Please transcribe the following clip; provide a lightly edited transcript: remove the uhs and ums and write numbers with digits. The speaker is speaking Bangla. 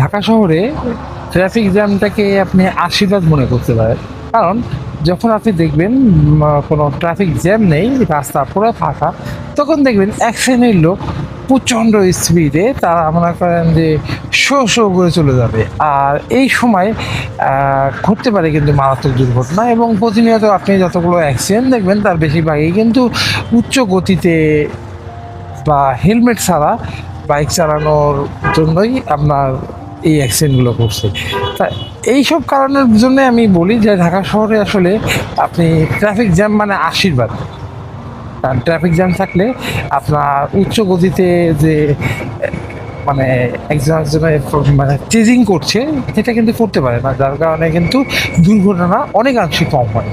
ঢাকা শহরে ট্রাফিক জ্যামটাকে আপনি আশীর্বাদ মনে করতে পারেন। কারণ যখন আপনি দেখবেন কোনো ট্রাফিক জ্যাম নেই, রাস্তা পুরো ফাঁকা, তখন দেখবেন এক শ্রেণীর লোক প্রচণ্ড স্পিডে তারা মনে করেন যে শো করে চলে যাবে। আর এই সময় ঘটতে পারে কিন্তু মারাত্মক দুর্ঘটনা, এবং প্রতিনিয়ত আপনি যতগুলো অ্যাক্সিডেন্ট দেখবেন তার বেশিরভাগই কিন্তু উচ্চ গতিতে বা হেলমেট ছাড়া বাইক চালানোর জন্যই আপনার এই অ্যাক্সিডেন্টগুলো ঘটছে। তা এইসব কারণের জন্য আমি বলি যে ঢাকা শহরে আসলে আপনি ট্রাফিক জ্যাম মানে আশীর্বাদ। কারণ ট্রাফিক জ্যাম থাকলে আপনার উচ্চ গতিতে যে মানে একজন একজনের মানে চেজিং করছে, সেটা কিন্তু করতে পারে না, যার কারণে কিন্তু দুর্ঘটনা অনেকাংশে কম হয়।